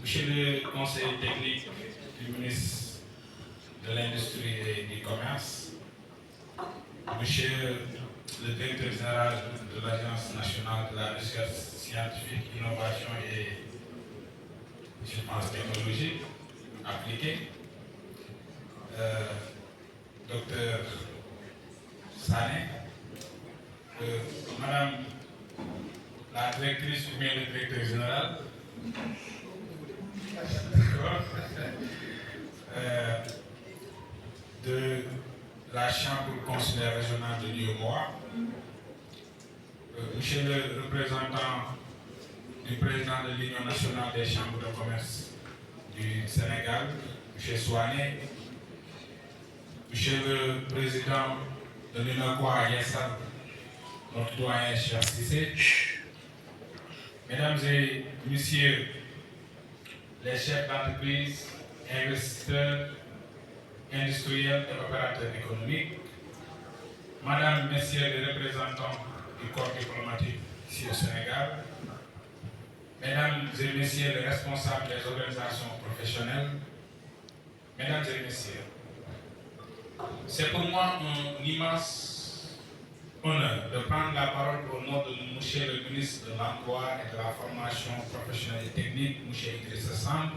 Monsieur le conseiller technique du ministre de l'Industrie et du Commerce, Monsieur le directeur général de l'Agence nationale de la recherche scientifique, innovation et, je pense, technologique appliquée, docteur Sané, Madame la directrice ou bien le directeur général, de la Chambre consulaire régionale de Lyon-Mois, Monsieur le représentant du président de l'Union nationale des chambres de commerce du Sénégal, M. Souané, Monsieur le président de l'UNACOA Yessal, notre doyen Cheikh Cissé, Mesdames et Messieurs les chefs d'entreprise, investisseurs, industriels et opérateurs économiques, Madame, Messieurs les représentants du corps diplomatique ici au Sénégal, Mesdames et Messieurs les responsables des organisations professionnelles, Mesdames et Messieurs, c'est pour moi un immense honneur de prendre la parole au nom de Monsieur le ministre de l'Emploi et de la Formation professionnelle et technique, M. Idrissa Samb,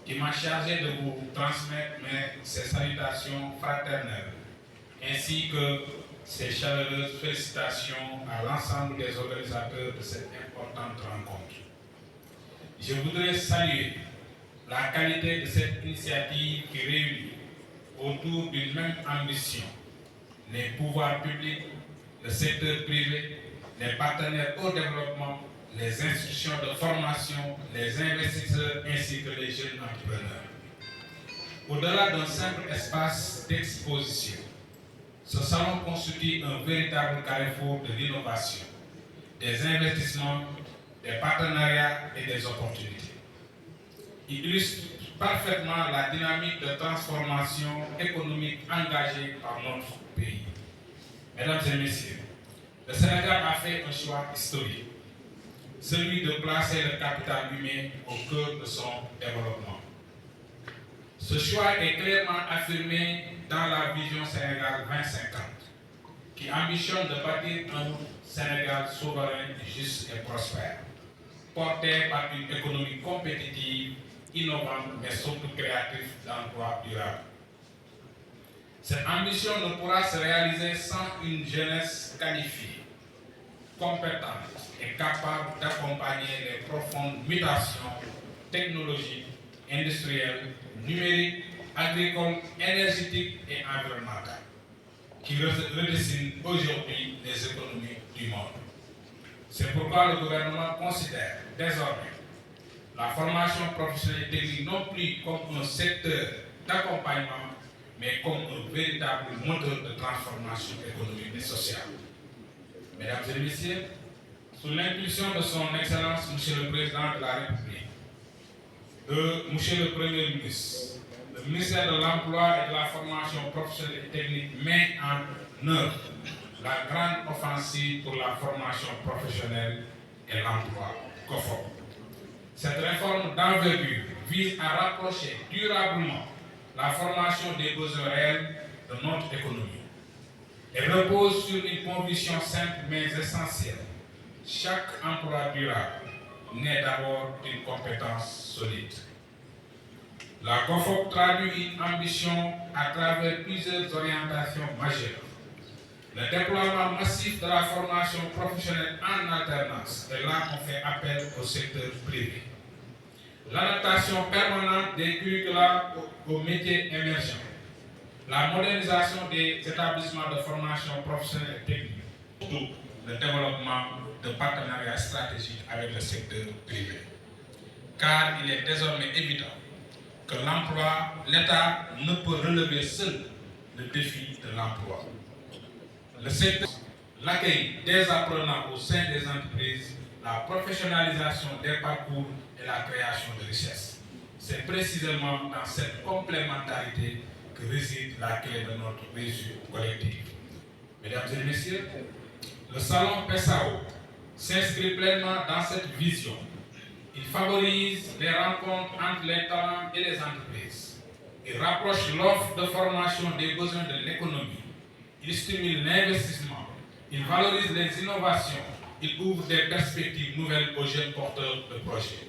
qui m'a chargé de vous transmettre ses salutations fraternelles, ainsi que ses chaleureuses félicitations à l'ensemble des organisateurs de cette importante rencontre. Je voudrais saluer la qualité de cette initiative qui réunit autour d'une même ambition les pouvoirs publics, le secteur privé, les partenaires au développement, les institutions de formation, les investisseurs ainsi que les jeunes entrepreneurs. Au-delà d'un simple espace d'exposition, ce salon constitue un véritable carrefour de l'innovation, des investissements, des partenariats et des opportunités. Il illustre parfaitement la dynamique de transformation économique engagée par notre pays. Mesdames et Messieurs, le Sénégal a fait un choix historique, celui de placer le capital humain au cœur de son développement. Ce choix est clairement affirmé dans la vision Sénégal 2050, qui ambitionne de bâtir un Sénégal souverain, juste et prospère, porté par une économie compétitive, innovante, mais surtout créative d'emplois durables. Cette ambition ne pourra se réaliser sans une jeunesse qualifiée, compétente et capable d'accompagner les profondes mutations technologiques, industrielles, numériques, agricoles, énergétiques et environnementales qui redessinent aujourd'hui les économies du monde. C'est pourquoi le gouvernement considère désormais la formation professionnelle et technique non plus comme un secteur d'accompagnement, mais comme un véritable moteur de transformation économique et sociale. Mesdames et Messieurs, sous l'impulsion de son Excellence, Monsieur le Président de la République, de Monsieur le Premier ministre, le ministère de l'Emploi et de la Formation professionnelle et technique met en œuvre la grande offensive pour la formation professionnelle et l'emploi, COFOP. Cette réforme d'envergure vise à rapprocher durablement la formation des besoins réels de notre économie. Elle repose sur une conviction simple mais essentielle. Chaque emploi durable naît d'abord d'une compétence solide. La COFOP traduit une ambition à travers plusieurs orientations majeures. Le déploiement massif de la formation professionnelle en alternance, et là on fait appel au secteur privé. L'adaptation permanente des curricula aux métiers émergents. La modernisation des établissements de formation professionnelle et technique. Surtout le développement de partenariats stratégiques avec le secteur privé. Car il est désormais évident que l'État ne peut relever seul le défi de l'emploi. Le secteur, l'accueil des apprenants au sein des entreprises, la professionnalisation des parcours et la création de richesses. C'est précisément dans cette complémentarité que réside la clé de notre réussite collective. Mesdames et Messieurs, le salon PESAO s'inscrit pleinement dans cette vision Il favorise les rencontres entre les talents et les entreprises. Il rapproche l'offre de formation des besoins de l'économie. Il stimule l'investissement. Il valorise les innovations. Il ouvre des perspectives nouvelles aux jeunes porteurs de projets.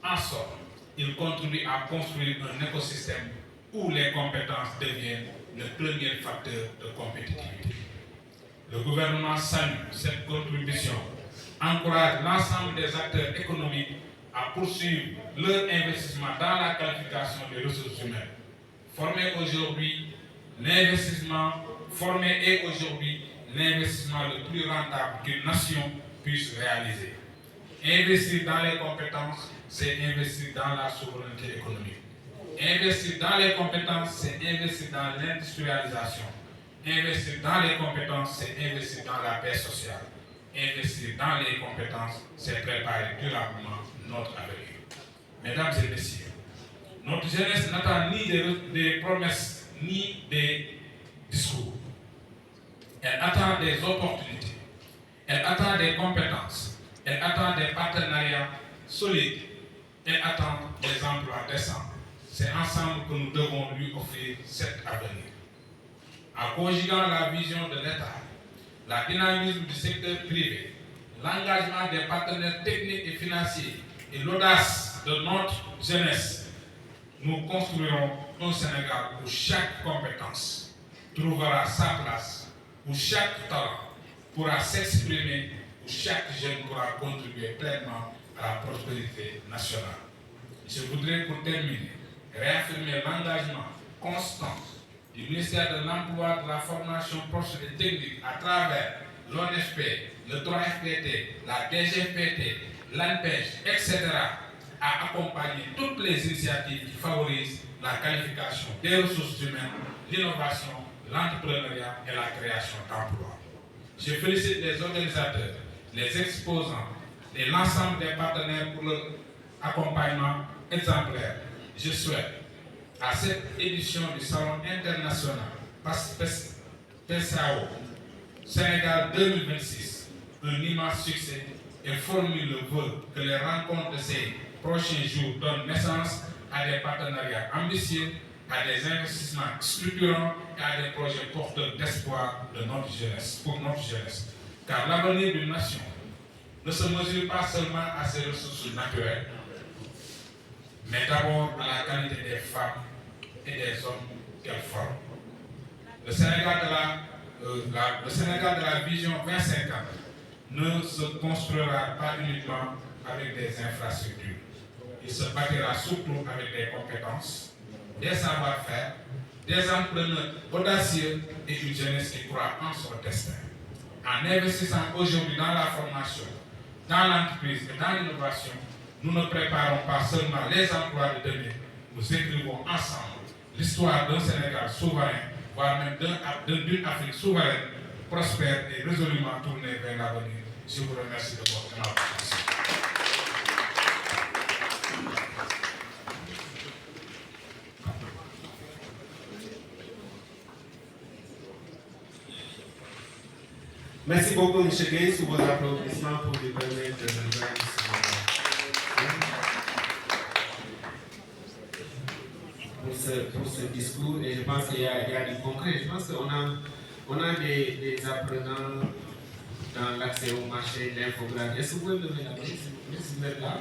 En somme, il contribue à construire un écosystème où les compétences deviennent le premier facteur de compétitivité. Le gouvernement salue cette contribution, encourage l'ensemble des acteurs économiques à poursuivre leur investissement dans la qualification des ressources humaines. Former l'investissement le plus rentable qu'une nation puisse réaliser. Investir dans les compétences, c'est investir dans la souveraineté économique. Investir dans les compétences, c'est investir dans l'industrialisation. Investir dans les compétences, c'est investir dans la paix sociale. Investir dans les compétences, c'est préparer durablement notre avenir. Mesdames et messieurs, notre jeunesse n'attend ni des promesses ni des discours. Elle attend des opportunités. Elle attend des compétences. Elle attend des partenariats solides. Elle attend des emplois décents. C'est ensemble que nous devons lui offrir cet avenir. En conjuguant la vision de l'État, la dynamisme du secteur privé, l'engagement des partenaires techniques et financiers et l'audace de notre jeunesse, nous construirons un Sénégal où chaque compétence trouvera sa place, où chaque talent pourra s'exprimer, où chaque jeune pourra contribuer pleinement à la prospérité nationale. Je voudrais pour terminer réaffirmer l'engagement constant du ministère de l'Emploi, de la Formation professionnelle et technique à travers l'ONFP, le 3FPT, la DGFPT, l'ANPEJ, etc., à accompagner toutes les initiatives qui favorisent la qualification des ressources humaines, l'innovation, l'entrepreneuriat et la création d'emplois. Je félicite les organisateurs, les exposants et l'ensemble des partenaires pour leur accompagnement exemplaire. Je souhaite à cette édition du Salon international PESAO Sénégal 2026 un immense succès et formule le vœu que les rencontres de ces prochains jours donnent naissance à des partenariats ambitieux, à des investissements structurants et à des projets porteurs d'espoir de notre jeunesse, pour notre jeunesse. Car l'avenir d'une nation ne se mesure pas seulement à ses ressources naturelles, mais d'abord à la qualité des femmes et des hommes qu'elles forment. Le Sénégal de la vision 2050 ne se construira pas uniquement avec des infrastructures. Il se bâtira surtout avec des compétences, des savoir-faire, des entrepreneurs audacieux et une jeunesse qui croit en son destin. En investissant aujourd'hui dans la formation, dans l'entreprise et dans l'innovation, nous ne préparons pas seulement les emplois de demain, nous écrivons ensemble l'histoire d'un Sénégal souverain, voire même d'une Afrique souveraine, prospère et résolument tournée vers l'avenir. Je vous remercie de votre attention. Merci beaucoup, M. Gueye, sous vos applaudissements pour lui permettre de rejoindre pour ce discours. Et je pense qu'il y a du concret. Je pense qu'on a des apprenants dans l'accès au marché, l'infographie. Est-ce que vous pouvez lever la main, s'il vous plaît, là?